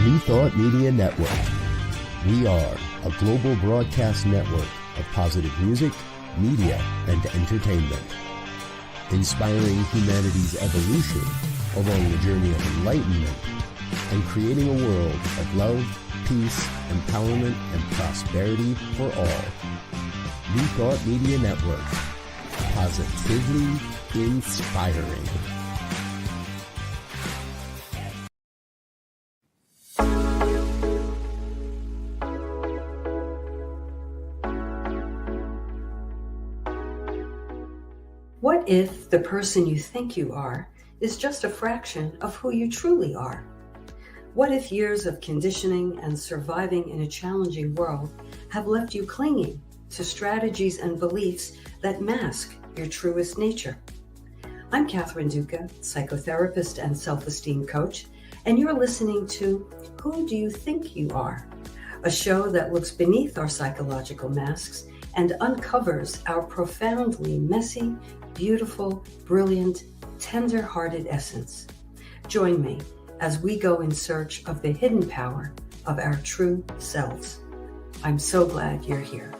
New Thought Media Network. We are a global broadcast network of positive music, media, and entertainment, inspiring humanity's evolution along the journey of enlightenment and creating a world of love, peace, empowerment, and prosperity for all. New Thought Media Network. Positively inspiring. What if the person you think you are is just a fraction of who you truly are? What if years of conditioning and surviving in a challenging world have left you clinging to strategies and beliefs that mask your truest nature? I'm Catherine Duca, psychotherapist and self-esteem coach, and you're listening to Who Do You Think You Are? A show that looks beneath our psychological masks and uncovers our profoundly messy, beautiful, brilliant, tender-hearted essence. Join me as we go in search of the hidden power of our true selves. I'm so glad you're here.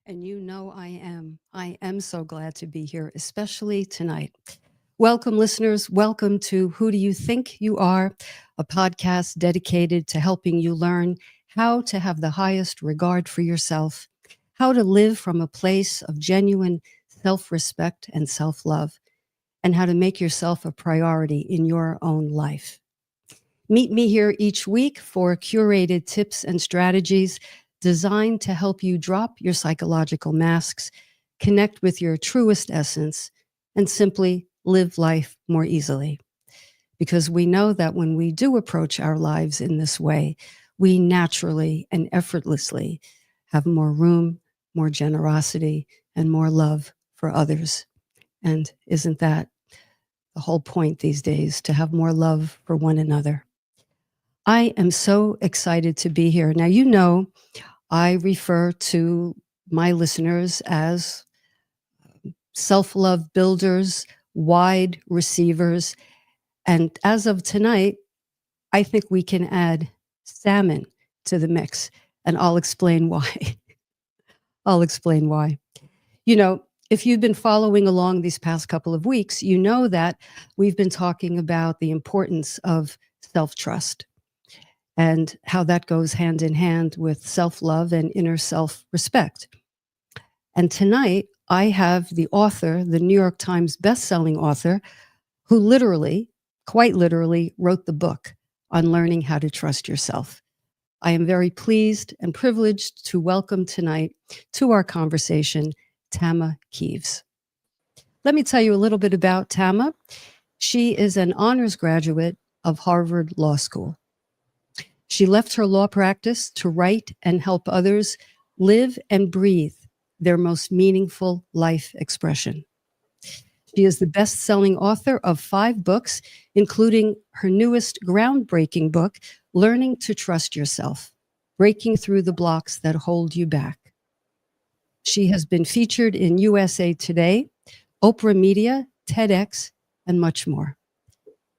And you know I am so glad to be here, especially tonight. Welcome, listeners. Welcome to Who Do You Think You Are, a podcast dedicated to helping you learn how to have the highest regard for yourself, how to live from a place of genuine self-respect and self-love, and how to make yourself a priority in your own life. Meet me here each week for curated tips and strategies designed to help you drop your psychological masks, connect with your truest essence, and simply live life more easily. Because we know that when we do approach our lives in this way, we naturally and effortlessly have more room, more generosity, and more love for others. And isn't that the whole point these days, to have more love for one another? I am so excited to be here. Now, you know, I refer to my listeners as self-love builders, wide receivers. And as of tonight, I think we can add salmon to the mix, and I'll explain why. I'll explain why. You know, if you've been following along these past couple of weeks, you know that we've been talking about the importance of self-trust and how that goes hand in hand with self-love and inner self-respect. And tonight, I have the author, the New York Times bestselling author, who literally, quite literally, wrote the book on learning how to trust yourself. I am very pleased and privileged to welcome tonight to our conversation, Tama Kieves. Let me tell you a little bit about Tama. She is an honors graduate of Harvard Law School. She left her law practice to write and help others live and breathe their most meaningful life expression. She is the best-selling author of 5 books, including her newest groundbreaking book, Learning to Trust Yourself, Breaking Through the Blocks That Hold You Back. She has been featured in USA Today, Oprah Media, TEDx, and much more.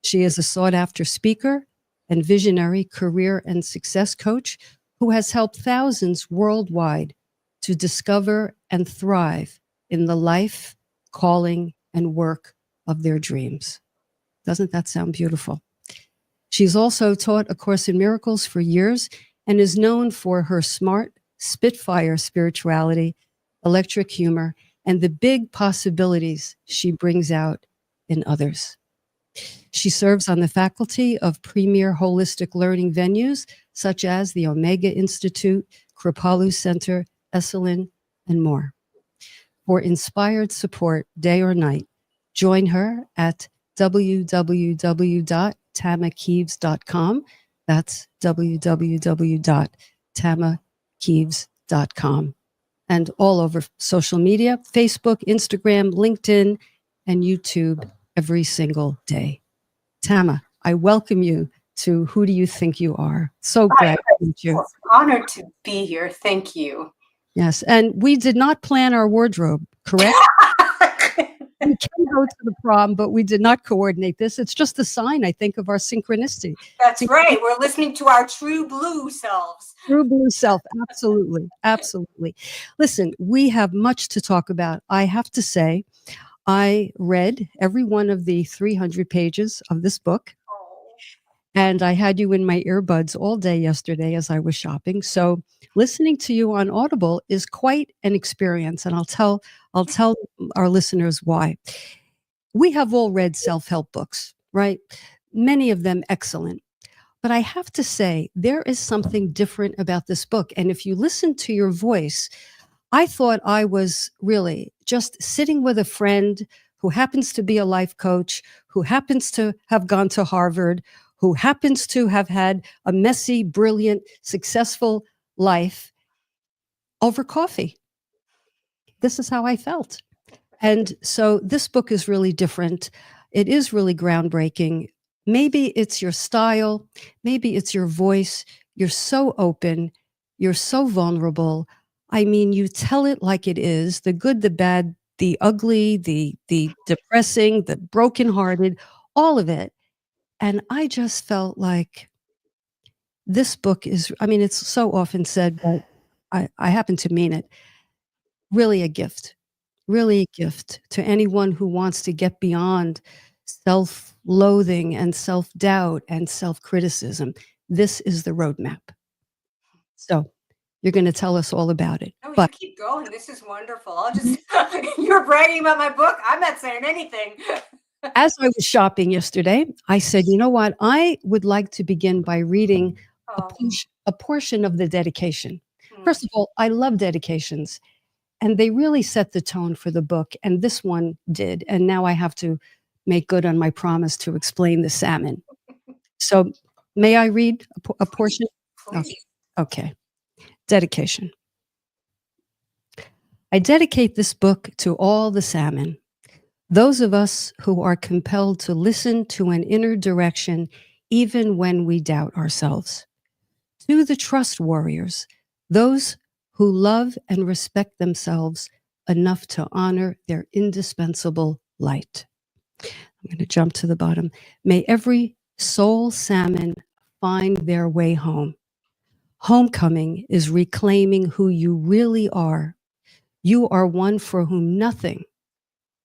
She is a sought-after speaker and visionary career and success coach who has helped thousands worldwide to discover and thrive in the life, calling, and work of their dreams. Doesn't that sound beautiful? She's also taught A Course in Miracles for years and is known for her smart, spitfire spirituality, electric humor, and the big possibilities she brings out in others. She serves on the faculty of premier holistic learning venues such as the Omega Institute, Kripalu Center, Esalen, and more. For inspired support day or night, join her at www.tamakieves.com. That's www.tamakieves.com. And all over social media, Facebook, Instagram, LinkedIn, and YouTube every single day. Tama, I welcome you to Who Do You Think You Are? So glad to meet you. Honored to be here. Thank you. Yes, and we did not plan our wardrobe, correct? We came to go to the prom, but we did not coordinate this. It's just a sign, I think, of our synchronicity. That's right. We're listening to our true blue selves. True blue self. Absolutely. Absolutely. Listen, we have much to talk about. I have to say, I read every one of the 300 pages of this book, Oh, and I had you in my earbuds all day yesterday as I was shopping. So listening to you on Audible is quite an experience, and I'll tell our listeners why. We have all read self-help books, right? Many of them excellent. But I have to say, there is something different about this book. And if you listen to your voice, I thought I was really just sitting with a friend who happens to be a life coach, who happens to have gone to Harvard, who happens to have had a messy, brilliant, successful life over coffee. This is how I felt. And so this book is really different. It is really groundbreaking. Maybe it's your style, maybe it's your voice. You're so open, you're so vulnerable. I mean, you tell it like it is, the good, the bad, the ugly, the depressing, the brokenhearted, all of it. And I just felt like this book is, I mean, it's so often said, but I happen to mean it, really a gift. Really a gift to anyone who wants to get beyond self-loathing and self-doubt and self-criticism. This is the roadmap. So you're going to tell us all about it. no, you But keep going. This is wonderful. I'll just, you're bragging about my book. I'm not saying anything. as I was shopping yesterday, I said, you know what? I would like to begin by reading Oh, a portion of the dedication. hmm. First of all, I love dedications, and they really set the tone for the book. And this one did. And now I have to make good on my promise to explain the salmon. So may I read a portion? Please. Okay. Dedication. I dedicate this book to all the salmon, those of us who are compelled to listen to an inner direction even when we doubt ourselves. To the trust warriors, those who love and respect themselves enough to honor their indispensable light. I'm going to jump to the bottom. May every soul salmon find their way home. Homecoming is reclaiming who you really are. You are one for whom nothing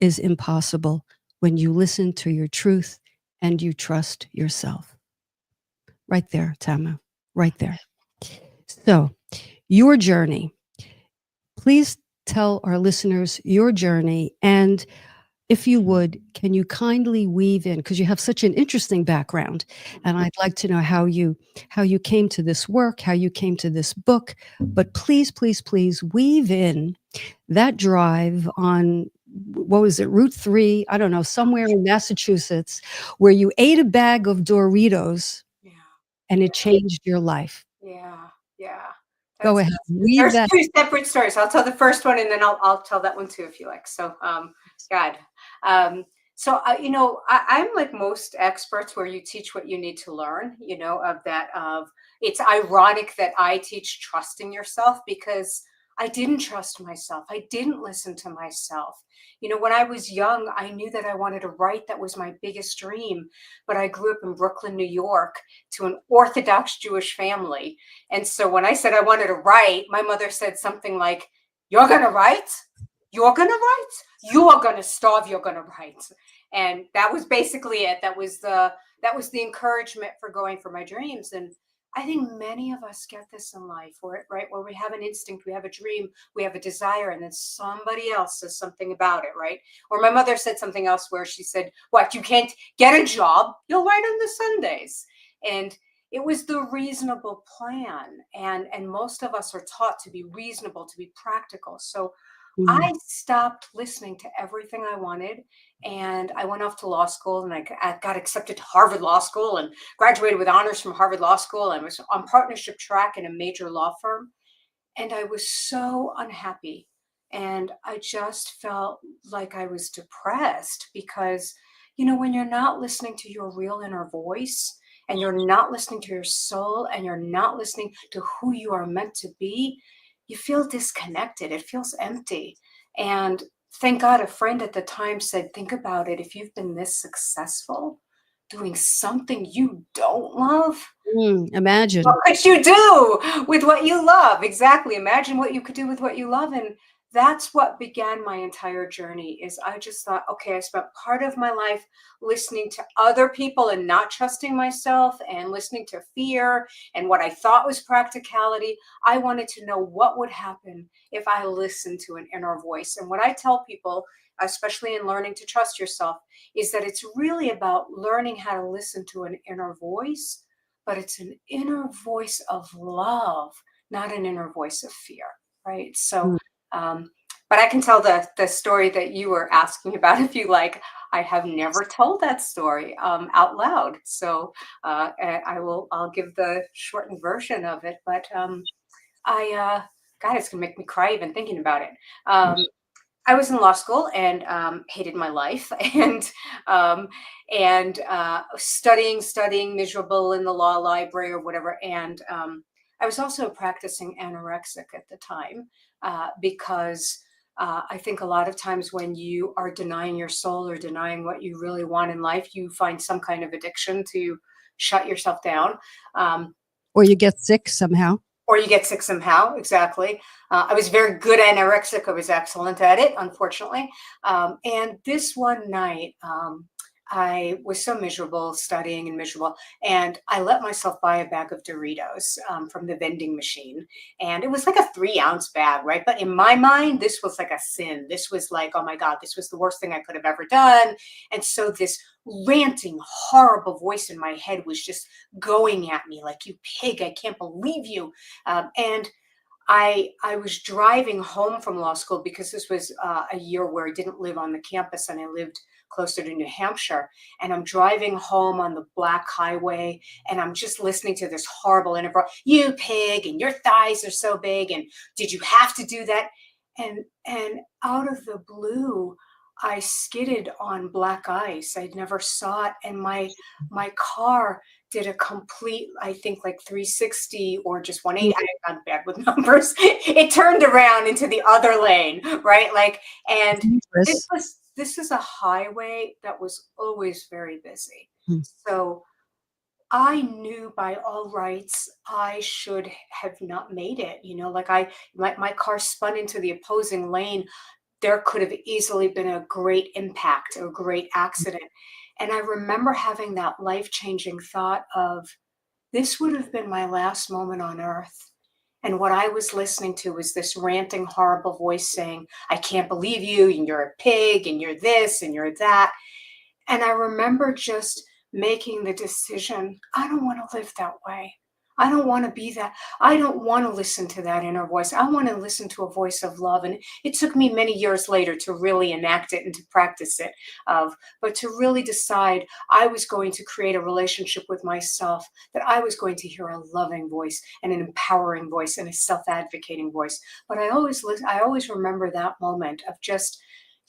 is impossible when you listen to your truth and you trust yourself. Right there, Tama, right there. So, your journey. Please tell our listeners your journey. And if you would, can you kindly weave in, because you have such an interesting background, and I'd like to know how you came to this work, how you came to this book, but please, please, please weave in that drive on, what was it, Route 3, I don't know, somewhere in Massachusetts, where you ate a bag of Doritos Yeah. and it changed your life. Yeah. Yeah. Go ahead, weave There's that. two separate stories. I'll tell the first one, and then I'll tell that one too if you like. So, God, you know, I'm like most experts, where you teach what you need to learn. You know, of it's ironic that I teach trusting yourself, because I didn't trust myself. I didn't listen to myself. You know, when I was young, I knew that I wanted to write. That was my biggest dream. But I grew up in Brooklyn, New York, to an Orthodox Jewish family. And so when I said I wanted to write, my mother said something like, "You're going to write? You're going to write? You are going to starve. You're going to write." And that was basically it. That was the encouragement for going for my dreams. And I think many of us get this in life, where we have an instinct, we have a dream, we have a desire, and then somebody else says something about it, right? Or my mother said something else, where she said, "What, you can't get a job? You'll write on the Sundays." And it was the reasonable plan. And most of us are taught to be reasonable, to be practical. So I stopped listening to everything I wanted, and I went off to law school, and I got accepted to Harvard Law School and graduated with honors from Harvard Law School, and was on partnership track in a major law firm. And I was so unhappy. And I just felt like I was depressed, because, you know, when you're not listening to your real inner voice, and you're not listening to your soul, and you're not listening to who you are meant to be, you feel disconnected. It feels empty. And thank God a friend at the time said, think about it. If you've been this successful doing something you don't love, what Imagine. could you do with what you love? Exactly. Imagine what you could do with what you love. And that's what began my entire journey. Is I just thought, okay, I spent part of my life listening to other people and not trusting myself, and listening to fear and what I thought was practicality. I wanted to know what would happen if I listened to an inner voice. And what I tell people, especially in learning to trust yourself, is that it's really about learning how to listen to an inner voice, but it's an inner voice of love, not an inner voice of fear, right? So, Mm. but I can tell the story that you were asking about if you like. I have never told that story out loud, so I'll give the shortened version of it. But God, it's gonna make me cry even thinking about it. I was in law school and hated my life um, and studying, miserable in the law library or whatever. And I was also practicing anorexic at the time because I think a lot of times when you are denying your soul or denying what you really want in life, you find some kind of addiction to shut yourself down. Um, Or you get sick somehow. or you get sick somehow. Exactly. I was very good anorexic. I was excellent at it, unfortunately. And this one night, I was so miserable, studying and miserable, and I let myself buy a bag of Doritos from the vending machine. And it was like a 3-ounce bag, right? But in my mind, this was like a sin. This was like, oh my God, this was the worst thing I could have ever done. And so this ranting, horrible voice in my head was just going at me like, you pig, I can't believe you. And I was driving home from law school because this was a year where I didn't live on the campus and I lived closer to New Hampshire. And I'm driving home on the black highway and I'm just listening to this horrible interview. You pig, and your thighs are so big. And did you have to do that? And out of the blue, I skidded on black ice. I never saw it. And my car did a complete, I think like 360 or just 180. I'm bad with numbers. It turned around into the other lane, right? Like, and Dangerous. this is a highway that was always very busy. Mm. So I knew by all rights I should have not made it. You know, like my car spun into the opposing lane. There could have easily been a great impact or a great accident. And I remember having that life-changing thought of, this would have been my last moment on earth. And what I was listening to was this ranting, horrible voice saying, I can't believe you, and you're a pig, and you're this, and you're that. And I remember just making the decision, I don't want to live that way. I don't want to be that. I don't want to listen to that inner voice. I want to listen to a voice of love. And it took me many years later to really enact it and to practice it, but to really decide I was going to create a relationship with myself, that I was going to hear a loving voice and an empowering voice and a self-advocating voice. But I always remember that moment of just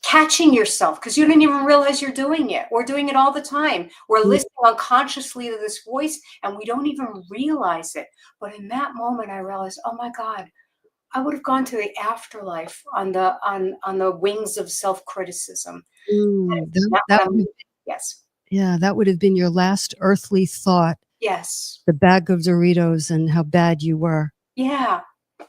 catching yourself, because you didn't even realize you're doing it. We're doing it all the time. We're listening unconsciously to this voice and we don't even realize it. But in that moment, I realized, oh my God, I would have gone to the afterlife on the wings of self-criticism. That would, Yes. yeah, that would have been your last earthly thought. Yes. The bag of Doritos and how bad you were. Yeah.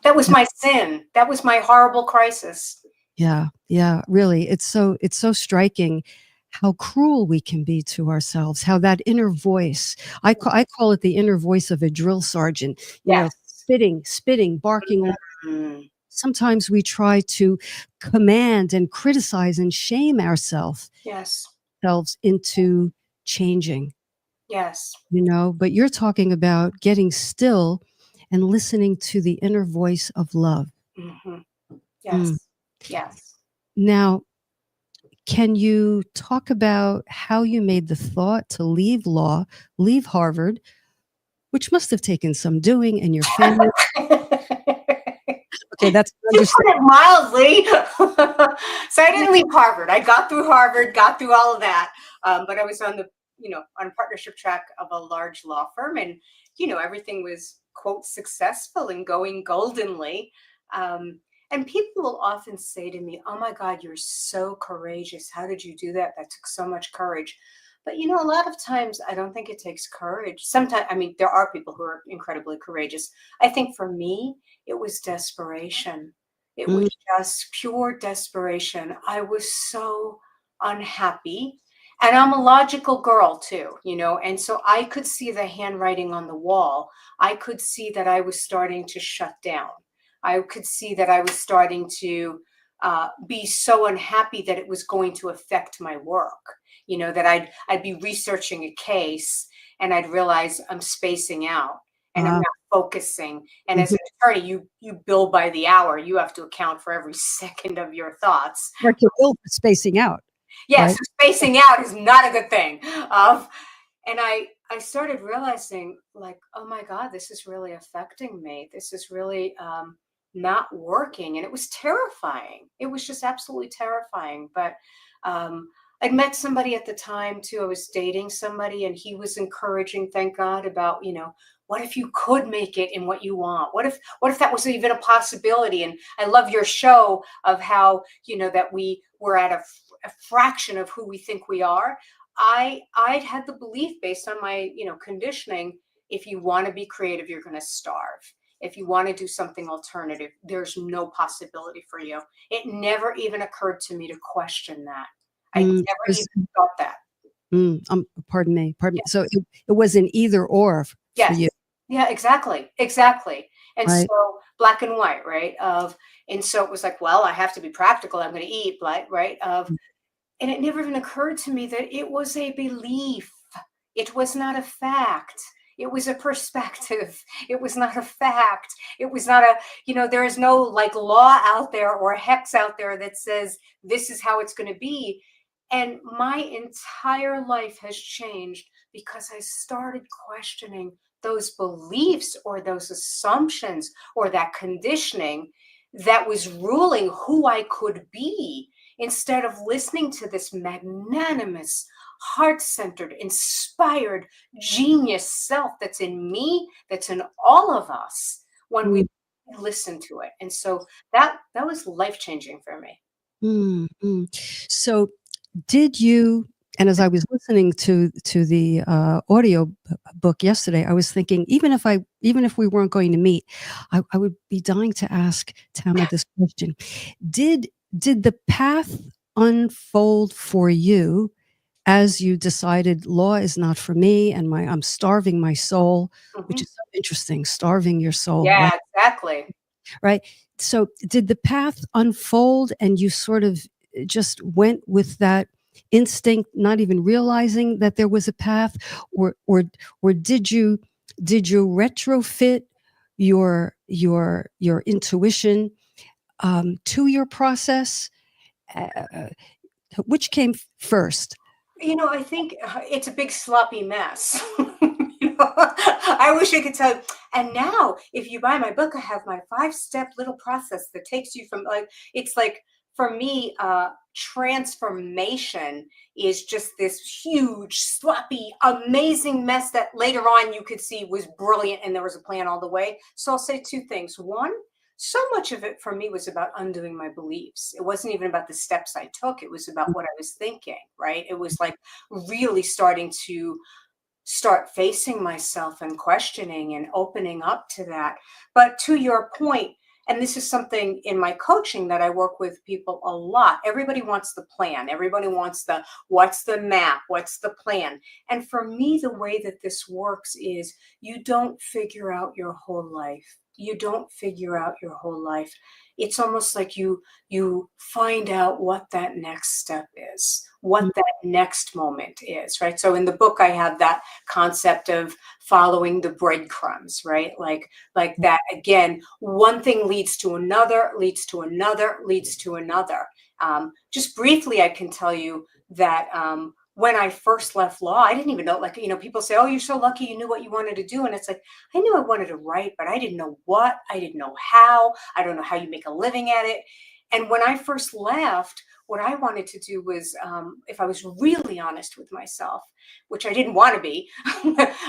That was my sin. That was my horrible crisis. Yeah, yeah, really. It's so striking how cruel we can be to ourselves, how that inner voice, I call it the inner voice of a drill sergeant, Yes. spitting, barking. Mm. Sometimes we try to command and criticize and shame ourselves Yes. into changing, Yes. but you're talking about getting still and listening to the inner voice of love. Mm-hmm. Mm. Yes. Yes. Now, can you talk about how you made the thought to leave law, leave Harvard, which must have taken some doing, and your family? Okay, that's You put it mildly. So I didn't leave Harvard. I got through Harvard, got through all of that. But I was on on partnership track of a large law firm, and everything was quote successful and going goldenly. And people will often say to me, "Oh my God, you're so courageous. How did you do that? That took so much courage." But a lot of times I don't think it takes courage. Sometimes, I mean, there are people who are incredibly courageous. I think for me, it was desperation. It was Mm. just pure desperation. I was so unhappy. And I'm a logical girl too, and so I could see the handwriting on the wall. I could see that I was starting to shut down. I could see that I was starting to be so unhappy that it was going to affect my work. That I'd be researching a case and I'd realize I'm spacing out and I'm Ah, not focusing. And as mhm. an attorney, you bill by the hour. You have to account for every second of your thoughts. Or to build for spacing out, Yes, right? so spacing out is not a good thing. Um, and I started realizing, like, oh my God, this is really affecting me. This is really not working. And it was terrifying. It was just absolutely terrifying. But I'd met somebody at the time too. I was dating somebody and he was encouraging, thank God, about, what if you could make it in what you want? What if that was even a possibility? And I love your show of how, that we were at a fraction of who we think we are. I'd had the belief based on my, conditioning, if you want to be creative, you're going to starve. If you want to do something alternative, there's no possibility for you. It never even occurred to me to question that. I Mm, never was even thought that. pardon me, pardon me. So Yes. it was an either or for Yes. you, Yeah, exactly. Exactly. And right? so black and white, right? And so it was like, well, I have to be practical. I'm going to eat, right? And it never even occurred to me that it was a belief. It was not a fact. It was a perspective. It was not a fact. It was not there is no like law out there or hex out there that says this is how it's going to be. And my entire life has changed because I started questioning those beliefs or those assumptions or that conditioning that was ruling who I could be, instead of listening to this magnanimous, heart-centered, inspired, genius self that's in me, that's in all of us when we Mm, listen to it. And so that was life-changing for me. mm, mm. So did you, and as I was listening to the audio book yesterday, I was thinking, even if we weren't going to meet, I would be dying to ask Tama this question. Did did the path unfold for you as you decided law is not for me and I'm starving my soul, which Mhm. is so interesting, starving your soul, Yeah, right? exactly. Right. So did the path unfold and you sort of just went with that instinct, not even realizing that there was a path, or did you retrofit your intuition to your process? Uh, which came first? I think it's a big sloppy mess. I wish I could tell you. And now, if you buy my book, I have my 5-step little process that takes you from it's like for me, transformation is just this huge, sloppy, amazing mess that later on you could see was brilliant and there was a plan all the way. So I'll say two things. One, so much of it for me was about undoing my beliefs. It wasn't even about the steps I took. It was about what I was thinking, right? It was like really starting to start facing myself and questioning and opening up to that. But to your point, and this is something in my coaching that I work with people a lot. Everybody wants the plan. Everybody wants what's the map? What's the plan? And for me, the way that this works is you don't figure out your whole life. You don't figure out your whole life. It's almost like you find out what that next step is, what that next moment is, right? So in the book, I have that concept of following the breadcrumbs, right? Like that again, one thing leads to another, leads to another, leads to another. Just briefly, I can tell you that when I first left law, I didn't even know, like, people say, oh, you're so lucky you knew what you wanted to do. And it's like, I knew I wanted to write, but I didn't know what, I didn't know how, I don't know how you make a living at it. And when I first left, what I wanted to do was, if I was really honest with myself, which I didn't want to be,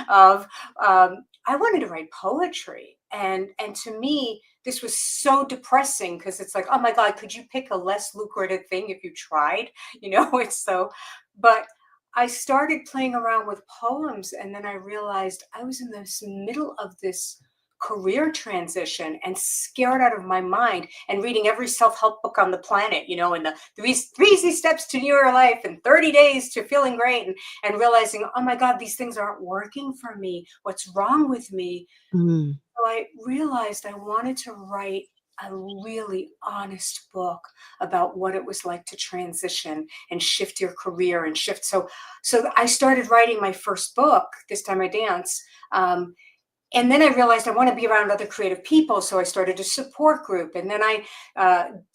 of I wanted to write poetry. And to me, this was so depressing because it's like, oh my God, could you pick a less lucrative thing if you tried? It's so, but I started playing around with poems, and then I realized I was in this middle of this career transition and scared out of my mind and reading every self-help book on the planet, and the three easy steps to your life and 30 days to feeling great, and realizing, oh my God, these things aren't working for me. What's wrong with me? Mm. So I realized I wanted to write a really honest book about what it was like to transition and shift your career and shift. So I started writing my first book, This Time I Dance. And then I realized I want to be around other creative people. So I started a support group. And then I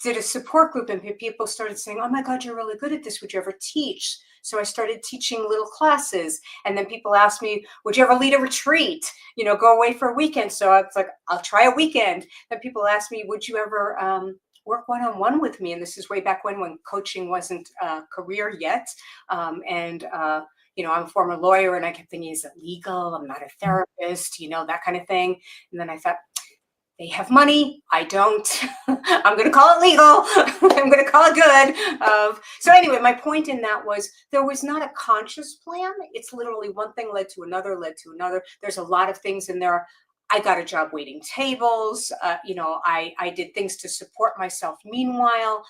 did a support group, and people started saying, oh my God, you're really good at this. Would you ever teach? So I started teaching little classes. And then people asked me, would you ever lead a retreat? Go away for a weekend. So I was like, I'll try a weekend. Then people asked me, would you ever work one-on-one with me? And this is way back when coaching wasn't a career yet. I'm a former lawyer, and I kept thinking, is it legal? I'm not a therapist, that kind of thing. And then I thought, they have money. I don't. I'm going to call it legal. I'm going to call it good. So anyway, my point in that was there was not a conscious plan. It's literally one thing led to another, led to another. There's a lot of things in there. I got a job waiting tables. I did things to support myself. Meanwhile,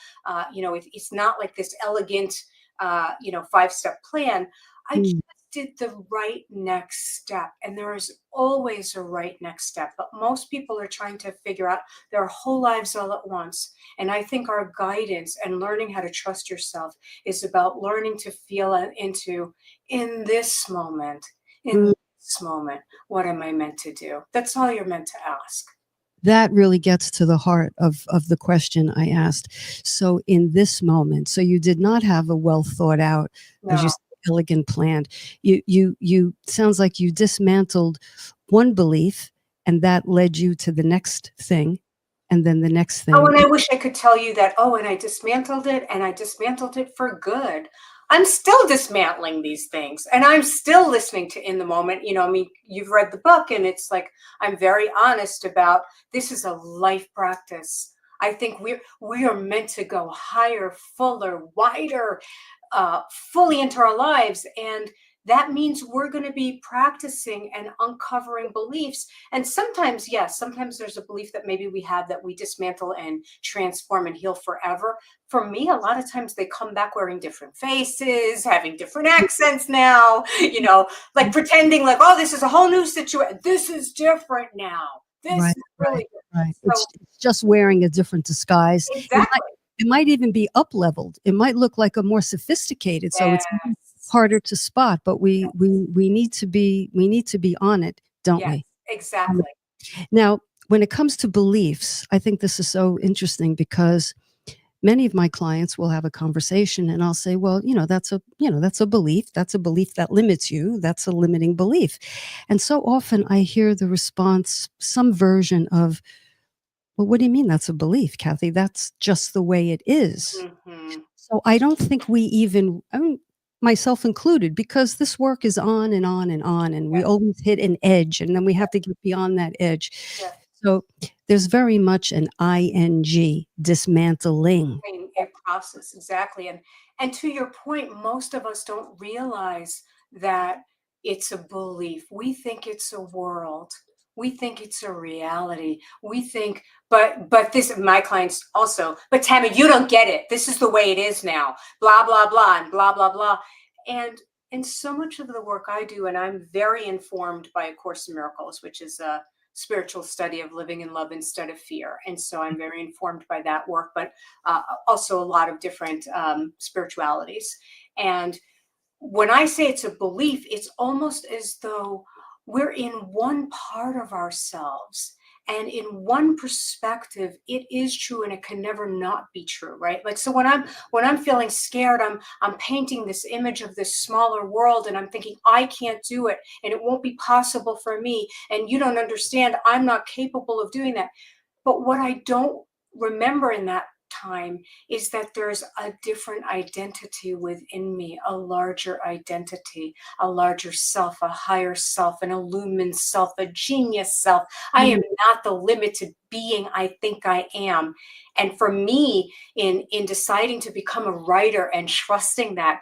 it's not like this elegant, 5-step plan. I just did the right next step. And there is always a right next step. But most people are trying to figure out their whole lives all at once. And I think our guidance and learning how to trust yourself is about learning to feel into, in this moment, what am I meant to do? That's all you're meant to ask. That really gets to the heart of the question I asked. So in this moment, so you did not have a well thought out, as you said, elegant plan. You sounds like you dismantled one belief, and that led you to the next thing, and then the next thing. Oh, and I wish I could tell you that, and I dismantled it, and I dismantled it for good. I'm still dismantling these things, and I'm still listening to In the Moment. You've read the book, and it's like, I'm very honest about, this is a life practice. I think we are meant to go higher, fuller, wider, fully into our lives. And that means we're going to be practicing and uncovering beliefs. And sometimes there's a belief that maybe we have that we dismantle and transform and heal forever. For me, a lot of times they come back wearing different faces, having different accents now, like pretending like, oh, this is a whole new situation. This is different now. This is really right. So, it's just wearing a different disguise. Exactly. It might even be up-leveled. It might look like a more sophisticated, so it's harder to spot. But we need to be on it, don't we? Exactly. Now, when it comes to beliefs, I think this is so interesting because many of my clients will have a conversation, and I'll say, well, that's a belief. That's a belief that limits you. That's a limiting belief. And so often I hear the response, some version of, well, what do you mean that's a belief, Kathy? That's just the way it is. Mm-hmm. So I don't think we even, myself included, because this work is on and on and on, and we always hit an edge, and then we have to get beyond that edge. Yeah. So there's very much an ing, dismantling. A process, exactly. And to your point, most of us don't realize that it's a belief. We think it's a world. We think it's a reality. We think, but this, my clients also, but Tama, you don't get it. This is the way it is now. Blah, blah, blah, and blah, blah, blah. And so much of the work I do, and I'm very informed by A Course in Miracles, which is a spiritual study of living in love instead of fear. And so I'm very informed by that work, but also a lot of different spiritualities. And when I say it's a belief, it's almost as though we're in one part of ourselves. And in one perspective, it is true, and it can never not be true, right? Like, so when I'm feeling scared, I'm painting this image of this smaller world, and I'm thinking, I can't do it, and it won't be possible for me, and you don't understand, I'm not capable of doing that. But what I don't remember in that time is that there's a different identity within me, a larger identity, a larger self, a higher self, an illumined self, a genius self. I am not the limited being I think I am. And for me, in deciding to become a writer and trusting that,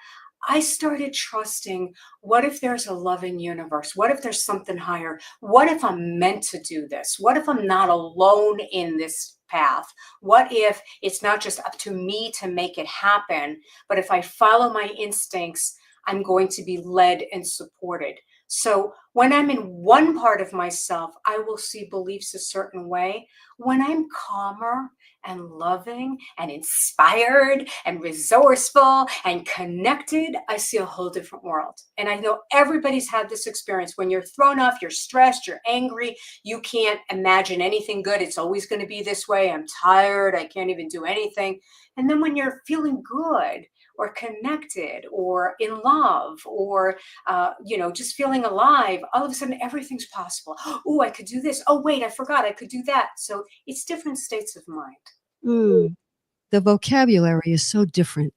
I started trusting, what if there's a loving universe? What if there's something higher? What if I'm meant to do this? What if I'm not alone in this path? What if it's not just up to me to make it happen, but if I follow my instincts, I'm going to be led and supported. So when I'm in one part of myself, I will see beliefs a certain way. When I'm calmer and loving and inspired and resourceful and connected, I see a whole different world. And I know everybody's had this experience. When you're thrown off, you're stressed, you're angry, you can't imagine anything good. It's always going to be this way. I'm tired. I can't even do anything. And then when you're feeling good or connected or in love or, just feeling alive, all of a sudden everything's possible. Oh, I could do this. Oh, wait, I forgot I could do that. So it's different states of mind. The vocabulary is so different.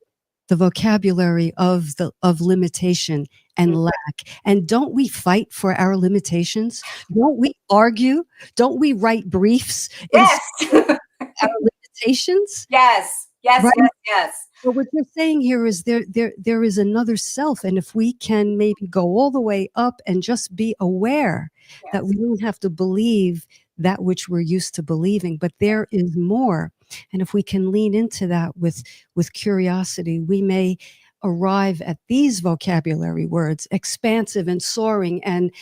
The vocabulary of limitation and lack. And don't we fight for our limitations? Don't we argue? Don't we write briefs Yes. our limitations? Yes. Yes, Right? yes, yes. But what you're saying here is there is another self, and if we can maybe go all the way up and just be aware that we don't have to believe that which we're used to believing, but there is more. And if we can lean into that with curiosity, we may arrive at these vocabulary words: expansive and soaring and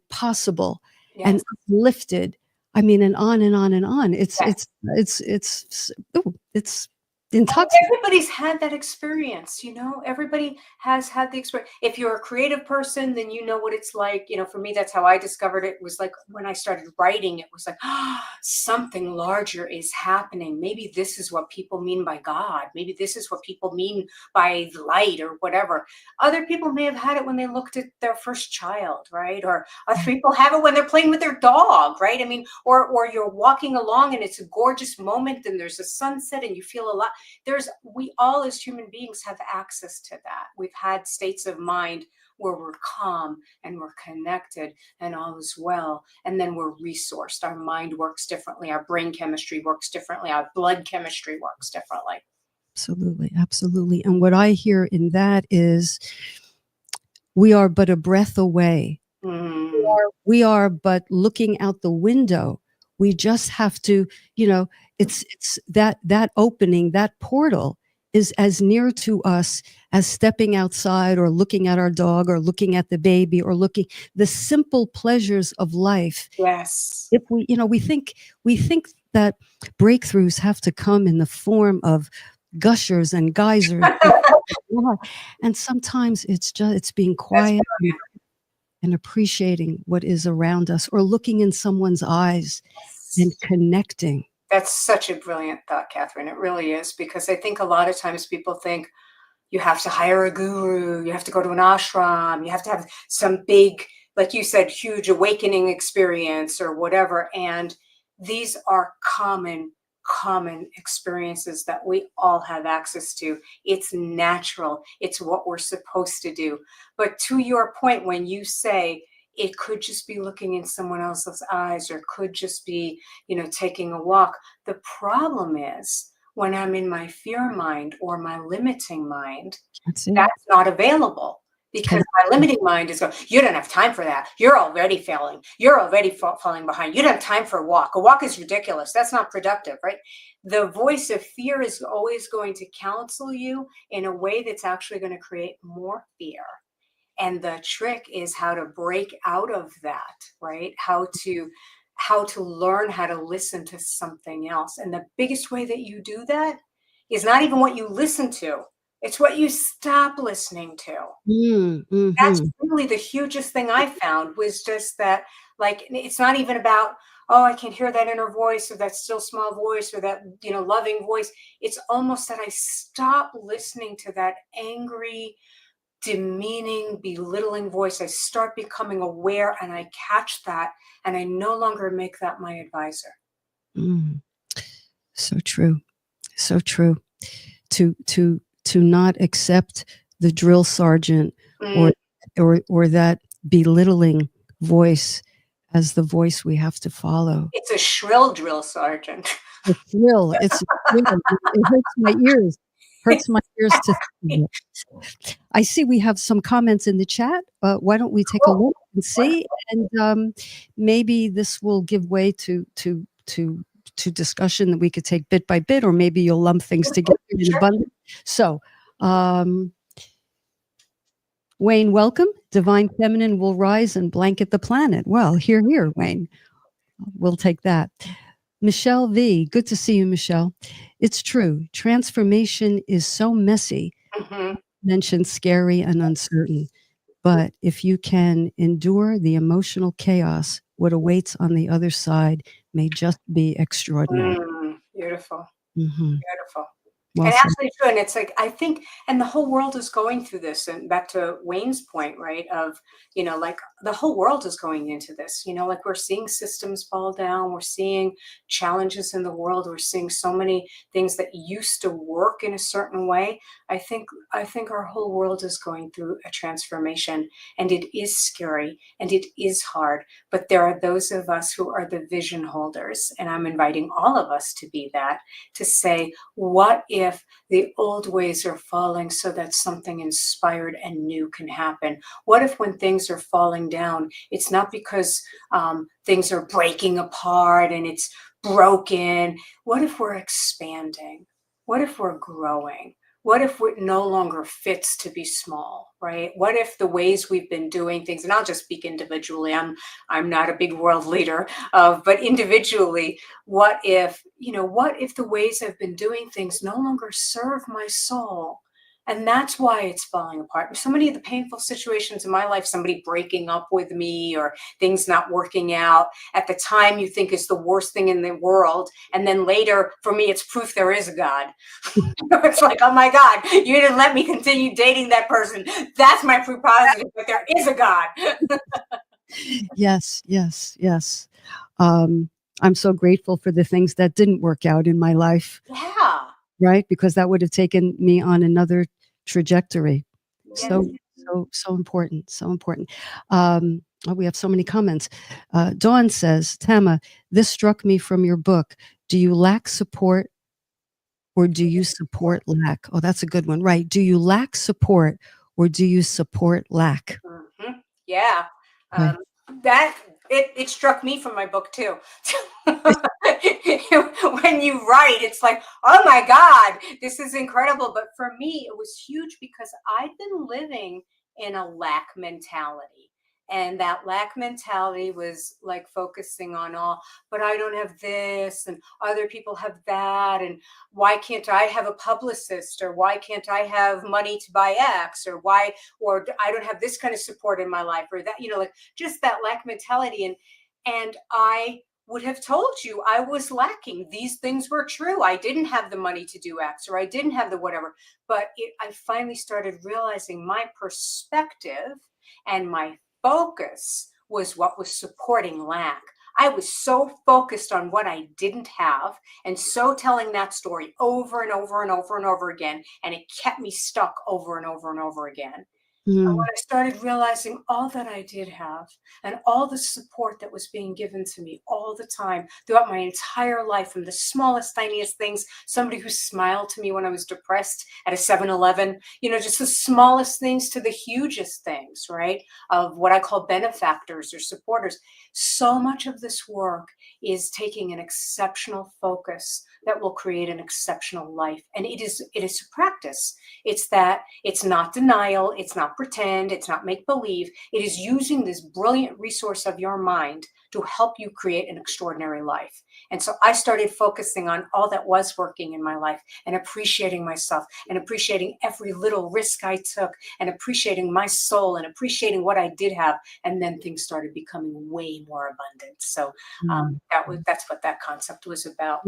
possible and uplifted. I mean, and on and on and on. It's intoxicating. Everybody's had that experience, everybody has had the experience. If you're a creative person, then you know what it's like. For me, that's how I discovered it. It was like when I started writing, it was like, something larger is happening. Maybe this is what people mean by God. Maybe this is what people mean by light or whatever. Other people may have had it when they looked at their first child, right? Or other people have it when they're playing with their dog, right? I mean, or you're walking along and it's a gorgeous moment and there's a sunset and you feel a lot. We all as human beings have access to that. We've had states of mind where we're calm and we're connected and all is well. And then we're resourced. Our mind works differently. Our brain chemistry works differently. Our blood chemistry works differently. Absolutely. Absolutely. And what I hear in that is we are but a breath away. We are but looking out the window. We just have to, it's that opening, that portal is as near to us as stepping outside or looking at our dog or looking at the baby or looking the simple pleasures of life. Yes. If we think that breakthroughs have to come in the form of gushers and geysers. And sometimes it's being quiet and appreciating what is around us or looking in someone's eyes and connecting. That's such a brilliant thought, Catherine. It really is, because I think a lot of times people think you have to hire a guru, you have to go to an ashram, you have to have some big, like you said, huge awakening experience or whatever. And these are common experiences that we all have access to. It's natural. It's what we're supposed to do. But to your point, when you say it could just be looking in someone else's eyes or could just be, taking a walk. The problem is when I'm in my fear mind or my limiting mind, that's not available. Because my limiting mind is going, you don't have time for that. You're already failing. You're already falling behind. You don't have time for a walk. A walk is ridiculous. That's not productive, right? The voice of fear is always going to counsel you in a way that's actually going to create more fear. And the trick is how to break out of that, right? How to learn how to listen to something else. And the biggest way that you do that is not even what you listen to. It's what you stop listening to. Mm-hmm. That's really the hugest thing I found, was just that, like, it's not even about, oh, I can hear that inner voice or that still small voice or that, loving voice. It's almost that I stop listening to that angry, demeaning, belittling voice. I start becoming aware and I catch that, and I no longer make that my advisor. So true. So true. To not accept the drill sergeant or or that belittling voice as the voice we have to follow. It's a shrill drill sergeant. The thrill. It's a thrill. It hurts my ears. Hurts my ears to think of it. I see we have some comments in the chat. Why don't we take a look and see? And maybe this will give way to discussion that we could take bit by bit, or maybe you'll lump things together in abundance. So, Wayne, welcome. Divine Feminine will rise and blanket the planet. Well, hear, Wayne. We'll take that. Michelle V, good to see you, Michelle. It's true. Transformation is so messy. Mentioned scary and uncertain. But if you can endure the emotional chaos, what awaits on the other side may just be extraordinary. Beautiful. Mm-hmm. Beautiful. Well and said. absolutely true. And it's like, I think, and the whole world is going through this. And back to Wayne's point, right? Of, like the whole world is going into this, like we're seeing systems fall down. We're seeing challenges in the world. We're seeing so many things that used to work in a certain way. I think our whole world is going through a transformation, and it is scary and it is hard, but there are those of us who are the vision holders. And I'm inviting all of us to be that, to say, what if the old ways are falling so that something inspired and new can happen? What if when things are falling down, it's not because things are breaking apart and it's broken? What if we're expanding? What if we're growing? What if it no longer fits to be small, right? What if the ways we've been doing things, and I'll just speak individually, I'm not a big world leader, but individually, what if the ways I've been doing things no longer serve my soul? And that's why it's falling apart. So many of the painful situations in my life, somebody breaking up with me or things not working out, at the time you think is the worst thing in the world. And then later, for me, it's proof there is a God. It's like, oh my God, you didn't let me continue dating that person. That's my proof positive that there is a God. Yes. I'm so grateful for the things that didn't work out in my life. Yeah. Right? Because that would have taken me on another trajectory. Yes. So important. So important. We have so many comments. Dawn says, Tama, this struck me from your book. Do you lack support or do you support lack? Oh, that's a good one. Right. Do you lack support or do you support lack? Mm-hmm. Yeah. Right. That it struck me from my book too. When you write, it's like, oh my God, this is incredible. But for me, it was huge because I'd been living in a lack mentality. And that lack mentality was like focusing on but I don't have this and other people have that. And why can't I have a publicist, or why can't I have money to buy X, or I don't have this kind of support in my life, or that, like just that lack mentality. And I would have told you I was lacking. These things were true. I didn't have the money to do X, or I didn't have the whatever. But I finally started realizing my perspective and my focus was what was supporting lack. I was so focused on what I didn't have, and so telling that story over and over and over and over again, and it kept me stuck over and over and over again. And when I started realizing all that I did have and all the support that was being given to me all the time throughout my entire life, from the smallest, tiniest things, somebody who smiled to me when I was depressed at a 7-Eleven, just the smallest things to the hugest things, right? Of what I call benefactors or supporters. So much of this work is taking an exceptional focus that will create an exceptional life. And it is a practice. It's not denial. It's not pretend. It's not make believe. It is using this brilliant resource of your mind to help you create an extraordinary life. And so I started focusing on all that was working in my life, and appreciating myself, and appreciating every little risk I took, and appreciating my soul, and appreciating what I did have. And then things started becoming way more abundant. So that's what that concept was about.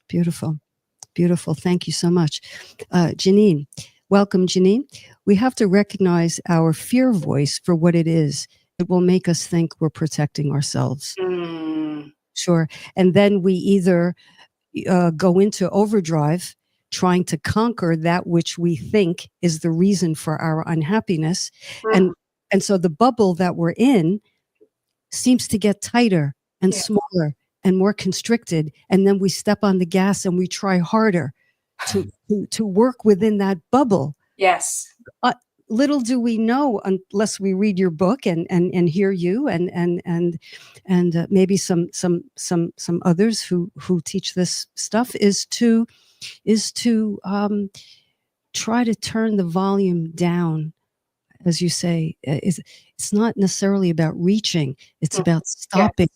Beautiful. Thank you so much. Janine, welcome, Janine. We have to recognize our fear voice for what it is. It will make us think we're protecting ourselves. Sure. And then we either, go into overdrive trying to conquer that which we think is the reason for our unhappiness. Mhm. And so the bubble that we're in seems to get tighter and Yeah. smaller and more constricted. And then we step on the gas and we try harder to work within that bubble. Yes. Uh, Little do we know, unless we read your book and hear you and maybe some others who teach this stuff, is to try to turn the volume down. As you say, it's not necessarily about reaching; it's Mhm. about Yes. stopping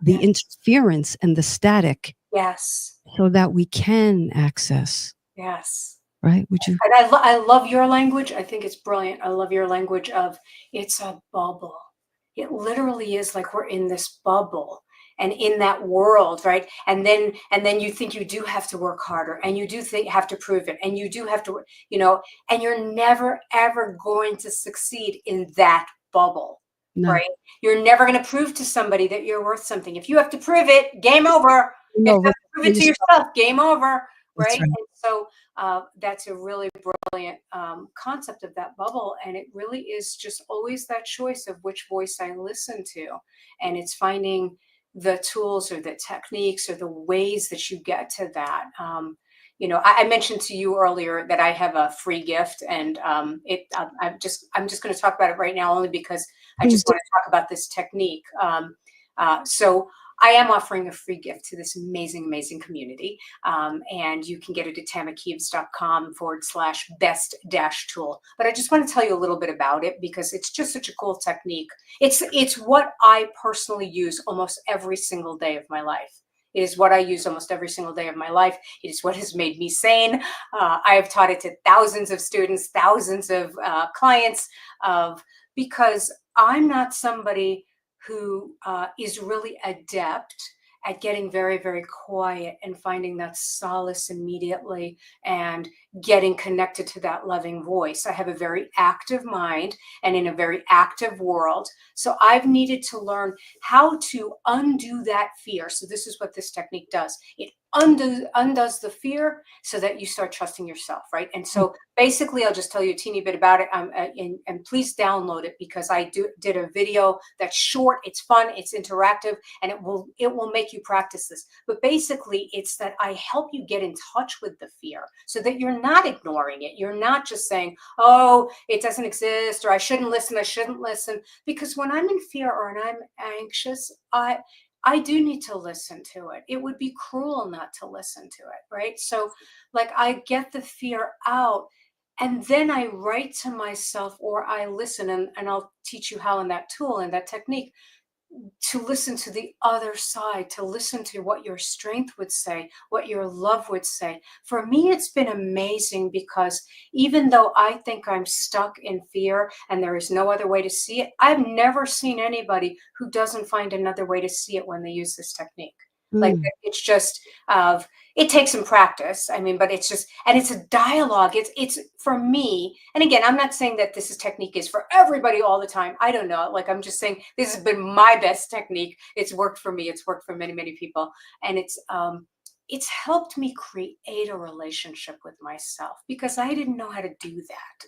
the Yes. interference and the static, Yes. so that we can access. Yes. Right? Would you? And I love your language. I think it's brilliant. I love your language of it's a bubble. It literally is like we're in this bubble and in that world, right? And then you think you do have to work harder and you do think have to prove it and you do have to, and you're never ever going to succeed in that bubble, No. right? You're never going to prove to somebody that you're worth something. If you have to prove it, game over. If No. you have to prove it to yourself, game over, That's right? right. And so that's a really brilliant concept of that bubble. And it really is just always that choice of which voice I listen to. And it's finding the tools or the techniques or the ways that you get to that. I mentioned to you earlier that I have a free gift, and I'm just going to talk about it right now, only because I Please just do. want to talk about this technique. So I am offering a free gift to this amazing, amazing community. And you can get it at tamakieves.com/best-tool. But I just want to tell you a little bit about it because it's just such a cool technique. It's what I personally use almost every single day of my life. It is what I use almost every single day of my life. It is what has made me sane. I have taught it to thousands of students, thousands of clients, because I'm not somebody who is really adept at getting very, very quiet and finding that solace immediately and getting connected to that loving voice. I have a very active mind and in a very active world. So I've needed to learn how to undo that fear. So this is what this technique does. It undoes the fear so that you start trusting yourself, right? And so basically, I'll just tell you a teeny bit about it, and please download it because I did a video that's short, it's fun, it's interactive, and it will make you practice this. But basically, it's that I help you get in touch with the fear so that you're not ignoring it. You're not just saying, "Oh, it doesn't exist," or "I shouldn't listen," because when I'm in fear or when I'm anxious, I do need to listen to it. It would be cruel not to listen to it, right? So, like, I get the fear out and then I write to myself or I listen, and I'll teach you how in that tool and that technique to listen to the other side, to listen to what your strength would say, what your love would say. For me, it's been amazing because even though I think I'm stuck in fear and there is no other way to see it, I've never seen anybody who doesn't find another way to see it when they use this technique. Like Mm. it's just it takes some practice. I mean, but it's just, and it's a dialogue. It's for me. And again, I'm not saying that this technique is for everybody all the time. I don't know. Like I'm just saying this has been my best technique. It's worked for me. It's worked for many, many people. And it's helped me create a relationship with myself because I didn't know how to do that.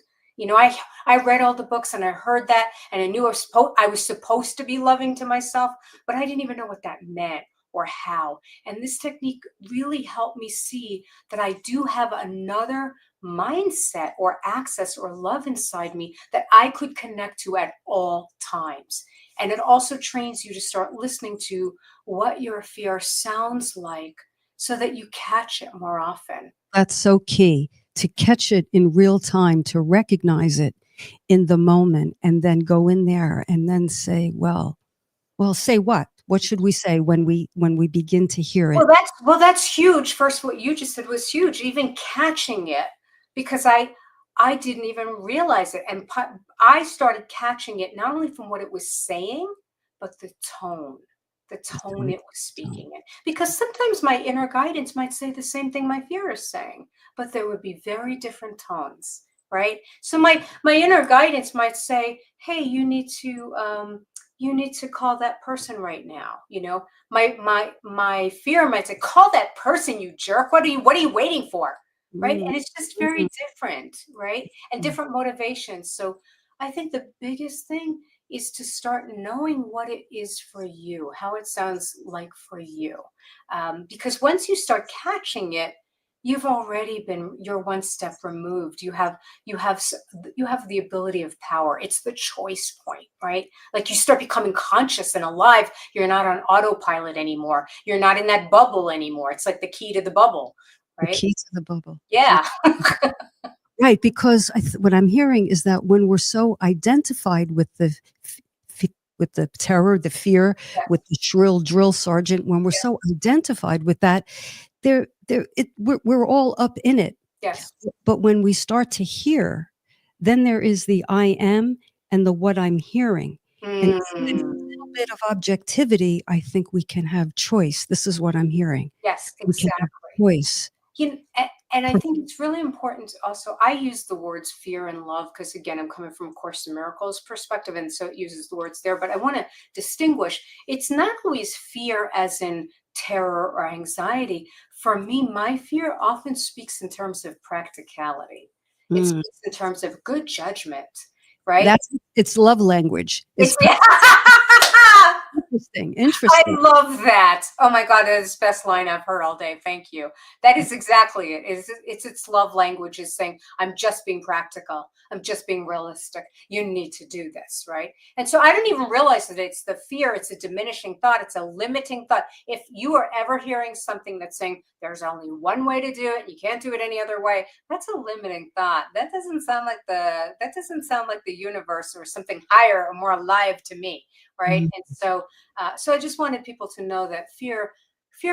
I read all the books and I heard that and I knew I was supposed to be loving to myself, but I didn't even know what that meant or how. And this technique really helped me see that I do have another mindset or access or love inside me that I could connect to at all times. And it also trains you to start listening to what your fear sounds like so that you catch it more often. That's so key, to catch it in real time, to recognize it in the moment, and then go in there and then say, well, say what? What should we say when we begin to hear it? That's huge. First, what you just said was huge. Even catching it, because I didn't even realize it, and I started catching it not only from what it was saying, but the tone it was speaking in. Because sometimes my inner guidance might say the same thing my fear is saying, but there would be very different tones, right? So my inner guidance might say, "Hey, you need to." you need to call that person right now. My fear might say, call that person, you jerk. What are you waiting for? Right. Mm, And it's just mm, very different, right? And mm. different motivations. So I think the biggest thing is to start knowing what it is for you, how it sounds like for you. Because once you start catching it, you're one step removed. You have the ability of power. It's the choice point, right? Like you start becoming conscious and alive. You're not on autopilot anymore. You're not in that bubble anymore. It's like the key to the bubble, The right? key to the bubble. Yeah. Right, because what I'm hearing is that when we're so identified with with the terror, the fear, with the shrill drill sergeant, when we're so identified with that, we're all up in it. Yes. But when we start to hear, then there is the I am and the what I'm hearing. And in a Mm. little bit of objectivity, I think we can have choice. This is what I'm hearing. Yes, We can have exactly. choice. And I think it's really important also. I use the words fear and love because, again, I'm coming from Course in Miracles perspective, and so it uses the words there. But I want to distinguish. It's not always fear as in terror or anxiety. For me, my fear often speaks in terms of practicality. It Mm. speaks in terms of good judgment, right? It's love language. It's Interesting. I Interesting. love that. Oh my God, that is the best line I've heard all day. Thank you. That is exactly it. It's love language is saying, I'm just being practical. I'm just being realistic. You need to do this, right? And so I don't even realize that it's the fear. It's a diminishing thought. It's a limiting thought. If you are ever hearing something that's saying there's only one way to do it, you can't do it any other way, that's a limiting thought. That doesn't sound like the universe or something higher or more alive to me, right? Mhm. And so I just wanted people to know that fear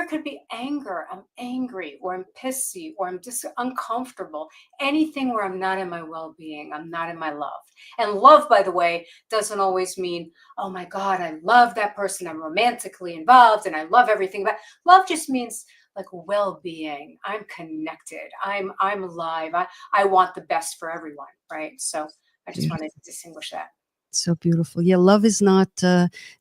could be anger. I'm angry, or I'm pissy, or I'm just uncomfortable. Anything where I'm not in my well-being, I'm not in my love. And love, by the way, doesn't always mean, oh my God, I love that person. I'm romantically involved and I love everything. But love just means like well-being. I'm connected. I'm alive. I want the best for everyone, right? So I just wanted to distinguish that. So beautiful. Yeah, love is not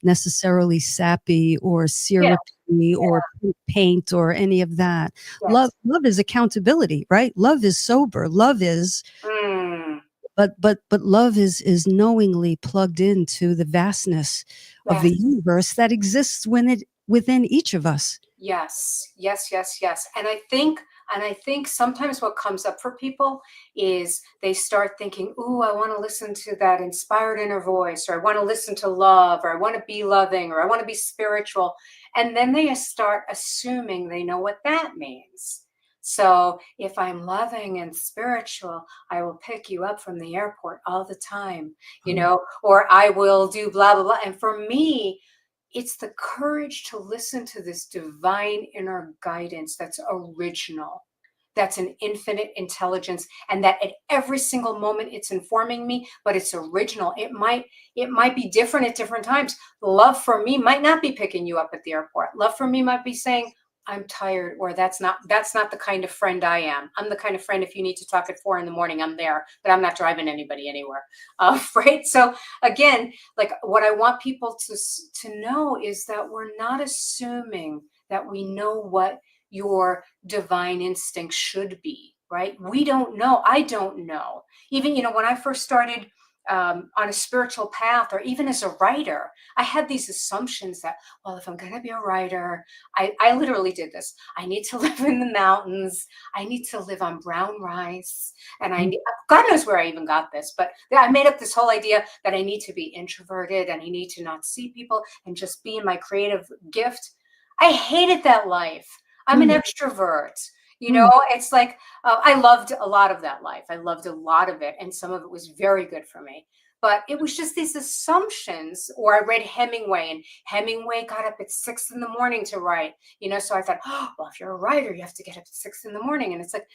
necessarily sappy or Yeah. syrupy or paint or any of that. Yes. Love is accountability, right? Love is sober. Love is, Mm, but love is knowingly plugged into the vastness of the yes. universe that exists within each of us. Yes, yes, yes, yes. And I think sometimes what comes up for people is they start thinking, "Ooh, I want to listen to that inspired inner voice, or I want to listen to love, or I want to be loving, or I want to be spiritual." And then they start assuming they know what that means. So, if I'm loving and spiritual, I will pick you up from the airport all the time, or I will do blah blah blah. And for me, it's the courage to listen to this divine inner guidance that's original, that's an infinite intelligence, and that at every single moment it's informing me, but it's original. It might be different at different times. Love for me might not be picking you up at the airport. Love for me might be saying, I'm tired, or that's not the kind of friend I am. I'm the kind of friend, if you need to talk at 4 a.m, I'm there, but I'm not driving anybody anywhere. Right. So again, like what I want people to know is that we're not assuming that we know what your divine instinct should be, right? We don't know. I don't know. Even, when I first started on a spiritual path, or even as a writer, I had these assumptions that, well, if I'm going to be a writer, I literally did this. I need to live in the mountains. I need to live on brown rice. And God knows where I even got this, but I made up this whole idea that I need to be introverted and I need to not see people and just be in my creative gift. I hated that life. I'm an Mm, extrovert. mm, It's like I loved a lot of that life. I loved a lot of it. And some of it was very good for me. But it was just these assumptions. Or I read Hemingway, and Hemingway got up at 6 in the morning to write. So I thought, oh, well, if you're a writer, you have to get up at 6 in the morning. And it's like,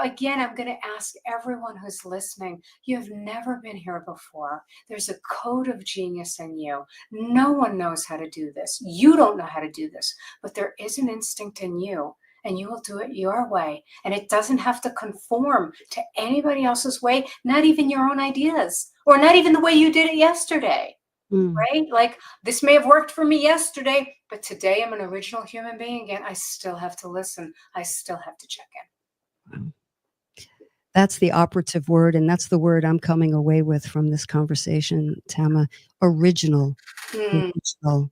again, I'm going to ask everyone who's listening, you have never been here before. There's a code of genius in you. No one knows how to do this. You don't know how to do this, but there is an instinct in you. And you will do it your way. And it doesn't have to conform to anybody else's way, not even your own ideas, or not even the way you did it yesterday. right? Like, this may have worked for me yesterday, but today I'm an original human being again. I still have to listen. I still have to check in. That's the operative word, and that's the word I'm coming away with from this conversation, Tama. Original. Original.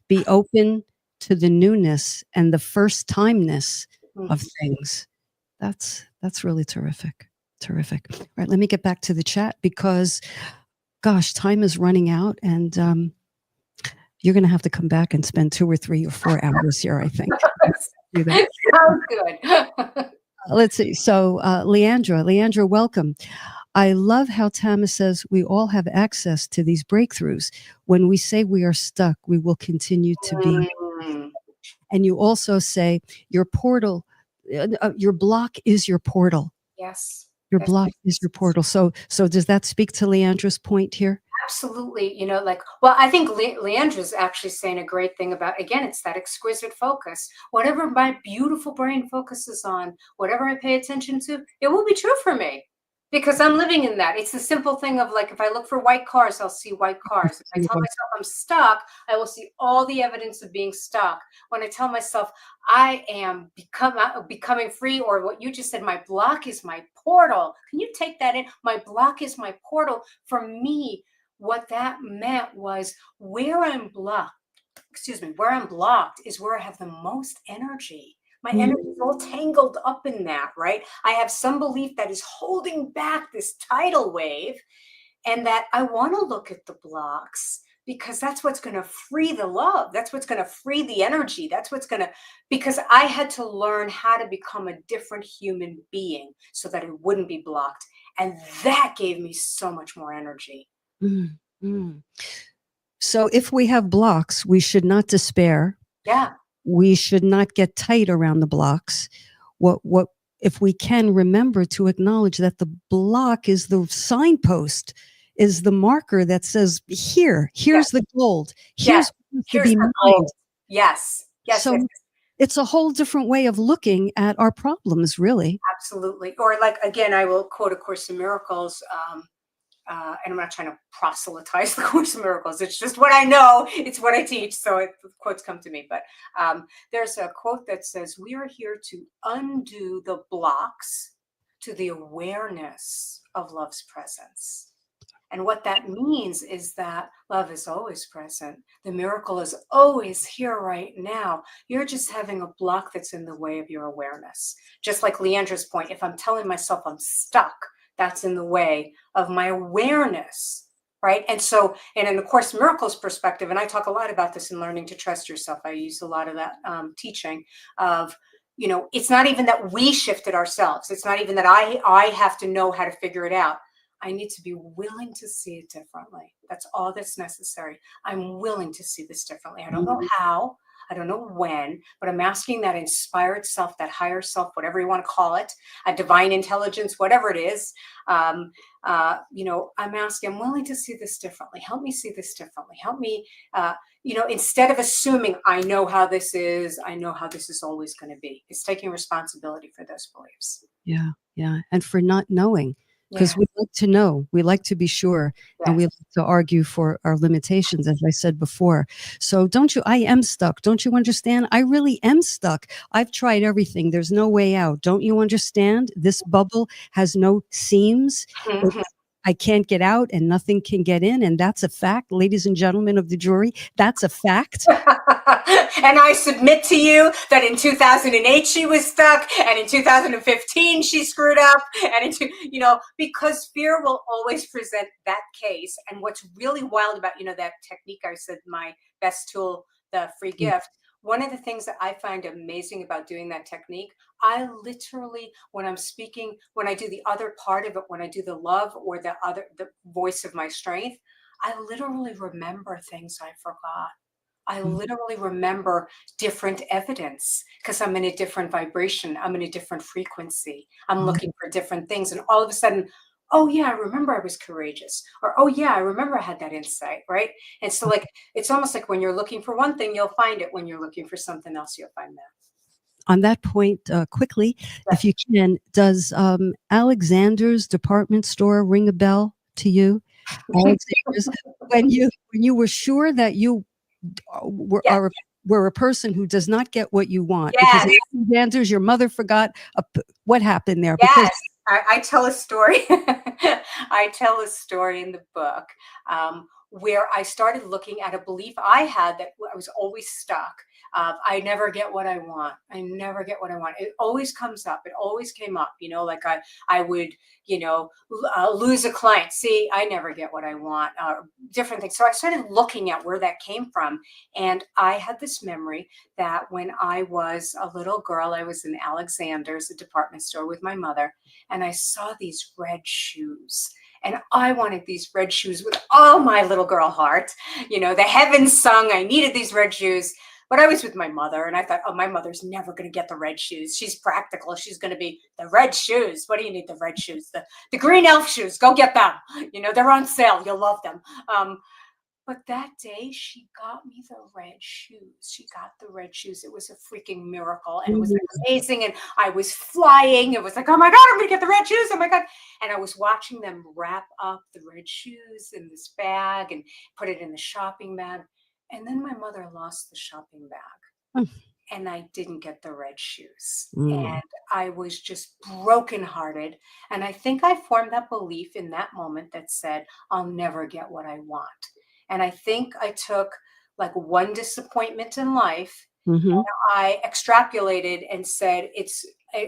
Be open to the newness and the first timeness of things. That's really terrific. Terrific. All right, let me get back to the chat because, gosh, time is running out, and you're going to have to come back and spend 2 or 3 or 4 hours here, I think. Do that. Sounds good. Let's see. So, Leandra, welcome. I love how Tama says we all have access to these breakthroughs. When we say we are stuck, we will continue to be. And you also say your portal, your block is your portal. Yes. Your block is your portal. So does that speak to Leandra's point here? Absolutely. You know, like, well, I think Leandra's actually saying a great thing about, again, it's that exquisite focus. Whatever my beautiful brain focuses on, whatever I pay attention to, it will be true for me because I'm living in that. It's the simple thing of like, if I look for white cars, I'll see white cars. If I tell myself I'm stuck, I will see all the evidence of being stuck. When I tell myself I am becoming free, or what you just said, my block is my portal. Can you take that in? My block is my portal. For me, what that meant was where I'm blocked is where I have the most energy. My energy is all tangled up in that, right? I have some belief that is holding back this tidal wave, and that I want to look at the blocks because that's what's going to free the love. That's what's going to free the energy. That's what's going to, because I had to learn how to become a different human being so that it wouldn't be blocked. And that gave me so much more energy. So if we have blocks, we should not despair. Yeah. We should not get tight around the blocks. What if we can remember to acknowledge that the block is the signpost, is the marker that says, here's the gold. Here's the gold. Yes. So it's a whole different way of looking at our problems, really. Absolutely. Or like, again, I will quote A Course in Miracles, and I'm not trying to proselytize the Course in Miracles. It's just what I know. It's what I teach. So the quotes come to me. But there's a quote that says, we are here to undo the blocks to the awareness of love's presence. And what that means is that love is always present. The miracle is always here right now. You're just having a block that's in the way of your awareness. Just like Leandra's point, if I'm telling myself I'm stuck, that's in the way of my awareness, right? And so, and in the Course in Miracles perspective, and I talk a lot about this in Learning to Trust Yourself, I use a lot of that teaching of, you know, it's not even that we shifted ourselves. It's not even that I have to know how to figure it out. I need to be willing to see it differently. That's all that's necessary. I'm willing to see this differently. I don't know how, I don't know when, but I'm asking that inspired self, that higher self, whatever you want to call it, a divine intelligence, whatever it is, you know, I'm asking, I'm willing to see this differently. Help me see this differently. Help me, you know, instead of assuming I know how this is, I know how this is always going to be. It's taking responsibility for those beliefs. Yeah. And for not knowing. Because we like to know, we like to be sure, and we like to argue for our limitations, as I said before. So I am stuck. Don't you understand? I really am stuck. I've tried everything. There's no way out. Don't you understand? This bubble has no seams. I can't get out and nothing can get in. And that's a fact, ladies and gentlemen of the jury. That's a fact. And I submit to you that in 2008 she was stuck, and in 2015 she screwed up, and you know, because fear will always present that case. And what's really wild about, you know, that technique I said, my best tool, the free gift. One of the things that I find amazing about doing that technique, I literally, when I'm speaking, when I do the other part of it, when I do the love or the voice of my strength, I literally remember things I forgot. I literally remember different evidence because I'm in a different vibration. I'm in a different frequency. I'm looking for different things. And all of a sudden, oh yeah, I remember I was courageous. Or, oh yeah, I remember I had that insight, right? And so like, it's almost like when you're looking for one thing, you'll find it. When you're looking for something else, you'll find that. On that point, quickly, if you can, does Alexander's department store ring a bell to you? Alexander's, when you were sure that you Yes. were a person who does not get what you want, Yes. because Alexander's, your mother forgot what happened there. Yes, Because I tell a story. I tell a story in the book where I started looking at a belief I had that I was always stuck. I never get what I want. I never get what I want. It always comes up. It always came up. Like I would, lose a client. See, I never get what I want. Different things. So I started looking at where that came from, and I had this memory that when I was a little girl, I was in Alexander's, a department store, with my mother, and I saw these red shoes. And I wanted these red shoes with all my little girl heart. The heavens sung, I needed these red shoes. But I was with my mother, and I thought, oh, my mother's never going to get the red shoes. She's practical. She's going to be the red shoes. What do you need the red shoes? The green elf shoes. Go get them. They're on sale. You'll love them. But that day, she got me the red shoes. She got the red shoes. It was a freaking miracle. And it was amazing. And I was flying. It was like, oh my God, I'm going to get the red shoes. Oh my God. And I was watching them wrap up the red shoes in this bag and put it in the shopping bag. And then my mother lost the shopping bag. And I didn't get the red shoes. And I was just brokenhearted. And I think I formed that belief in that moment that said, I'll never get what I want. And I think I took like one disappointment in life, and I extrapolated and said,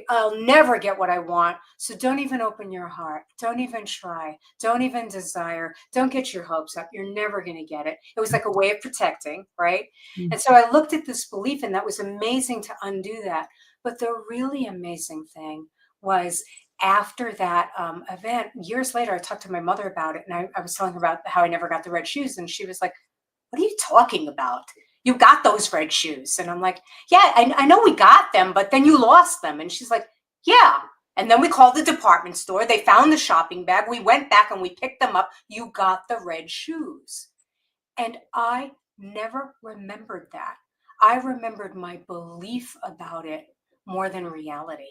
I'll never get what I want. So don't even open your heart. Don't even try. Don't even desire. Don't get your hopes up. You're never going to get it. It was like a way of protecting, right? And so I looked at this belief, and that was amazing to undo that. But the really amazing thing was, after that event, years later, I talked to my mother about it, and I was telling her about how I never got the red shoes. And she was like, what are you talking about? You got those red shoes. And I'm like, yeah, I know we got them, but then you lost them. And she's like, yeah. And then we called the department store. They found the shopping bag. We went back and we picked them up. You got the red shoes. And I never remembered that. I remembered my belief about it more than reality.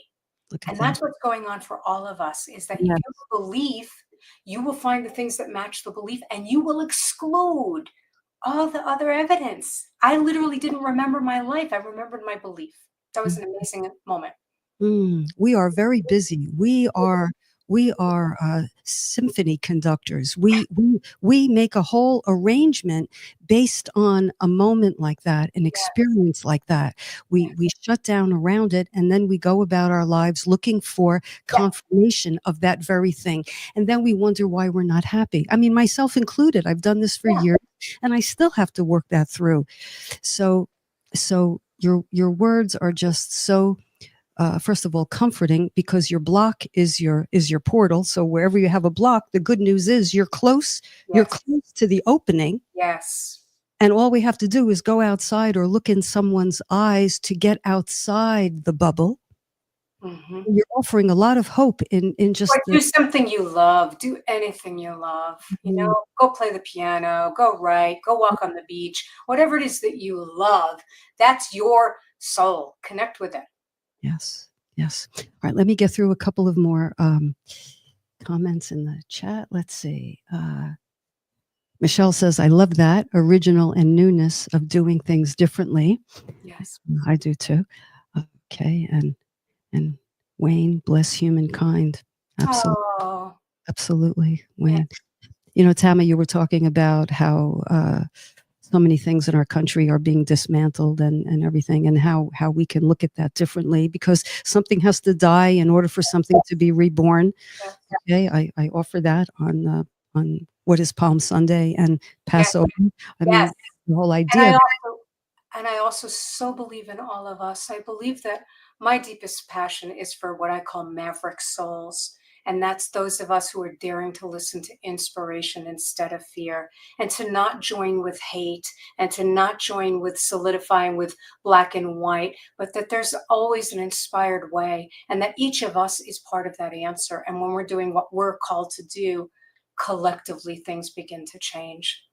And that's what's going on for all of us, is that if you have a belief, you will find the things that match the belief, and you will exclude all the other evidence. I literally didn't remember my life. I remembered my belief. That was an amazing moment. We are very busy. We are symphony conductors. We make a whole arrangement based on a moment like that, an experience like that. We shut down around it, and then we go about our lives looking for confirmation of that very thing. And then we wonder why we're not happy. I mean, myself included. I've done this for years, and I still have to work that through. So your words are just so first of all, comforting, because your block is your portal. So wherever you have a block, the good news is you're close. You're close to the opening. Yes. And all we have to do is go outside or look in someone's eyes to get outside the bubble. You're offering a lot of hope in just do something you love. Do anything you love. Go play the piano. Go write. Go walk on the beach. Whatever it is that you love, that's your soul. Connect with it. Yes. All right, let me get through a couple of more comments in the chat. Let's see. Michelle says, I love that original and newness of doing things differently. Yes. I do too. Okay. And Wayne, bless humankind. Absolutely. Oh. Absolutely, Wayne. Yeah. Tama, you were talking about how so many things in our country are being dismantled and everything, and how we can look at that differently, because something has to die in order for something to be reborn. Okay, I offer that on what is Palm Sunday and Passover. I mean, the whole idea. And I also so believe in all of us. I believe that my deepest passion is for what I call maverick souls. And that's those of us who are daring to listen to inspiration instead of fear, and to not join with hate, and to not join with solidifying with black and white, but that there's always an inspired way, and that each of us is part of that answer. And when we're doing what we're called to do, collectively things begin to change.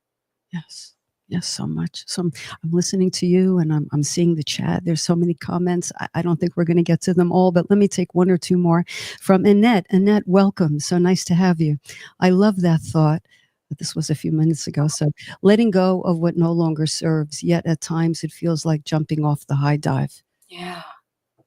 Yes, so much. So I'm listening to you, and I'm seeing the chat. There's so many comments. I don't think we're going to get to them all, but let me take one or two more from Annette. Annette, welcome. So nice to have you. I love that thought. but this was a few minutes ago. So letting go of what no longer serves, yet at times it feels like jumping off the high dive. Yeah.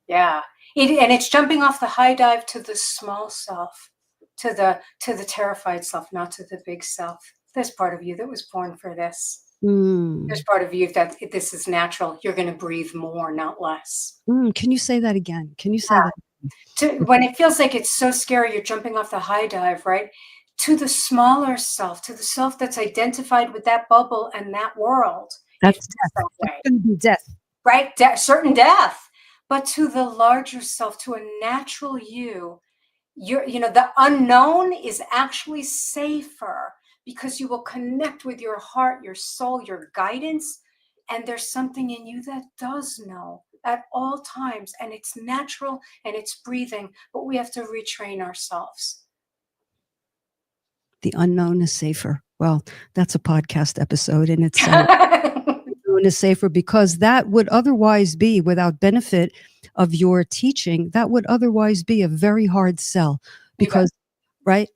Yeah. And it's jumping off the high dive to the small self, to the terrified self, not to the big self. There's part of you that was born for this. There's part of you that this is natural. You're going to breathe more, not less. Can you say that again? Can you say that? When it feels like it's so scary, you're jumping off the high dive, right? To the smaller self, to the self that's identified with that bubble and that world. That's death. That's going to be death. Right? Certain death. But to the larger self, to a natural you, the unknown is actually safer because you will connect with your heart, your soul, your guidance. And there's something in you that does know at all times. And it's natural and it's breathing, but we have to retrain ourselves. The unknown is safer. Well, that's a podcast episode in itself. Is safer because that would otherwise be, without benefit of your teaching, that would otherwise be a very hard sell. Because right,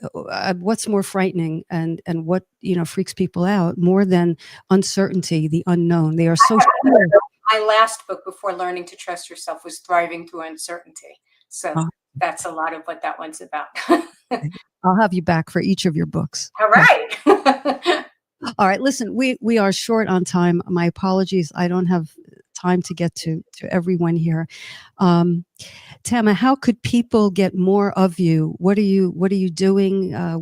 what's more frightening and what freaks people out more than uncertainty, the unknown? They are so sure. My last book before learning to trust yourself was Thriving Through Uncertainty. So that's a lot of what that one's about. I'll have you back for each of your books. All right. All right, listen, we are short on time. My apologies. I don't have time to get to everyone here. Tama, how could people get more of you? What are you doing? I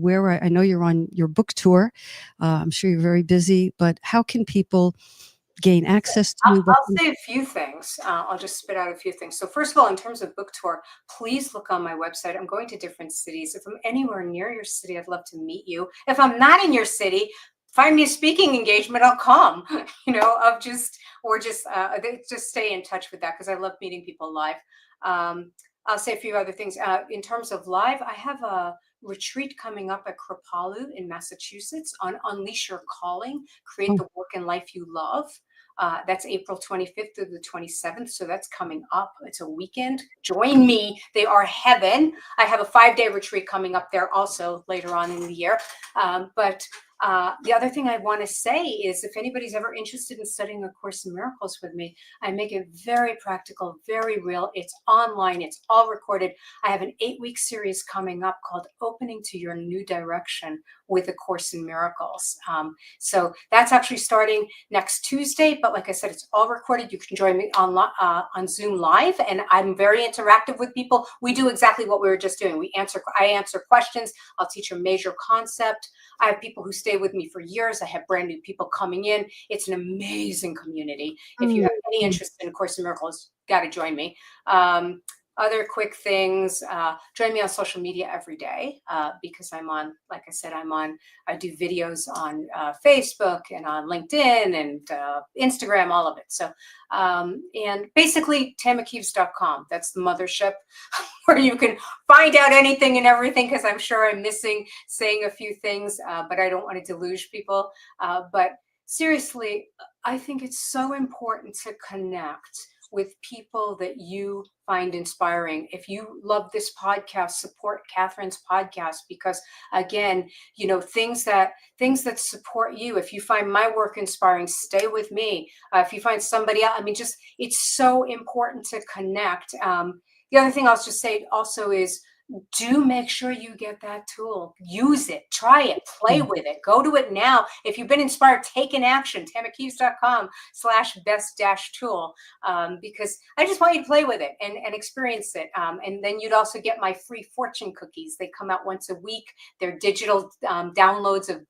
know you're on your book tour. I'm sure you're very busy, but how can people gain access to you? I'll say a few things. I'll just spit out a few things. So first of all, in terms of book tour, please look on my website. I'm going to different cities. If I'm anywhere near your city, I'd love to meet you. If I'm not in your city, find me a speaking engagement. I'll come, just stay in touch with that because I love meeting people live. I'll say a few other things. In terms of live, I have a retreat coming up at Kripalu in Massachusetts on Unleash Your Calling, Create the Work and Life You Love. That's April 25th through the 27th. So that's coming up. It's a weekend. Join me. They are heaven. I have a 5-day retreat coming up there also later on in the year. But the other thing I want to say is if anybody's ever interested in studying A Course in Miracles with me, I make it very practical, very real. It's online. It's all recorded. I have an 8-week series coming up called Opening to Your New Direction with A Course in Miracles. So that's actually starting next Tuesday. But like I said, it's all recorded. You can join me on Zoom Live. And I'm very interactive with people. We do exactly what we were just doing. I answer questions. I'll teach a major concept. I have people who stay with me for years. I have brand new people coming in. It's an amazing community. If you have any interest in A Course in Miracles, got to join me. Other quick things, join me on social media every day because I do videos on Facebook and on LinkedIn and Instagram, all of it. So, and basically tamakieves.com, that's the mothership where you can find out anything and everything, because I'm sure I'm missing saying a few things, but I don't want to deluge people. But seriously, I think it's so important to connect with people that you find inspiring. If you love this podcast, support Catherine's podcast, because again, things that support you. If you find my work inspiring, stay with me. If you find somebody else, it's so important to connect. The other thing I'll just say also is, do make sure you get that tool. Use it, try it, play with it, go to it now. If you've been inspired, take an action, tamakieves.com/best-tool, because I just want you to play with it and experience it. And then you'd also get my free fortune cookies. They come out once a week. They're digital downloads of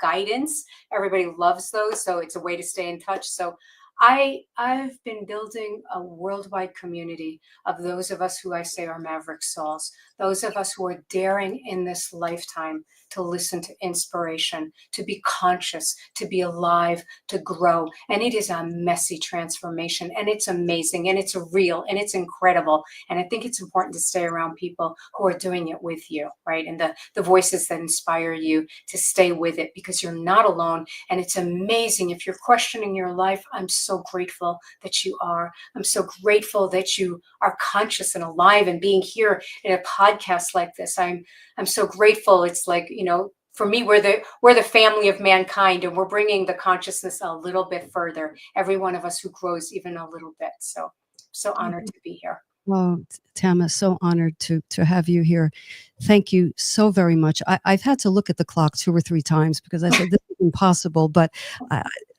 guidance. Everybody loves those. So it's a way to stay in touch. So I've been building a worldwide community of those of us who I say are maverick souls, those of us who are daring in this lifetime to listen to inspiration, to be conscious, to be alive, to grow. And it is a messy transformation, and it's amazing, and it's real, and it's incredible. And I think it's important to stay around people who are doing it with you, right? And the voices that inspire you to stay with it, because you're not alone. And it's amazing. If you're questioning your life, I'm so grateful that you are. I'm so grateful that you are conscious and alive and being here in a podcast like this. I'm so grateful. It's like, for me, we're the family of mankind, and we're bringing the consciousness a little bit further. Every one of us who grows even a little bit. So honored to be here. Well, Tama, so honored to have you here. Thank you so very much. I've had to look at the clock 2 or 3 times because I said this is impossible, but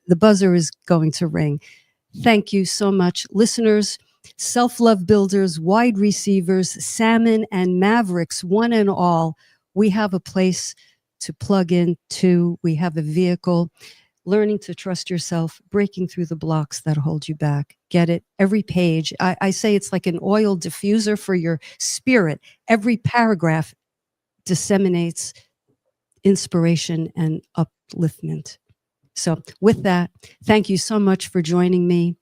the buzzer is going to ring. Thank you so much, listeners, self-love builders, wide receivers, salmon and mavericks, one and all. We have a place to plug in to. We have a vehicle. Learning to trust yourself, breaking through the blocks that hold you back. Get it? Every page. I say it's like an oil diffuser for your spirit. Every paragraph disseminates inspiration and upliftment. So with that, thank you so much for joining me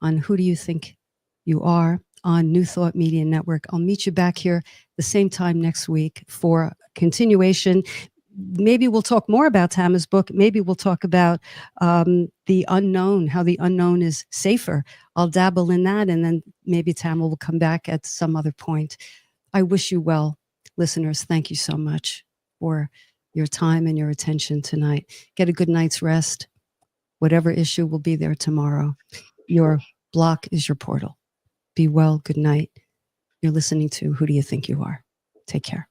on Who Do You Think You Are on New Thought Media Network. I'll meet you back here the same time next week for continuation. Maybe we'll talk more about Tama's book. Maybe we'll talk about the unknown, how the unknown is safer. I'll dabble in that, and then maybe Tama will come back at some other point. I wish you well, listeners. Thank you so much for your time and your attention tonight. Get a good night's rest. Whatever issue will be there tomorrow. Your block is your portal. Be well. Good night. You're listening to Who Do You Think You Are? Take care.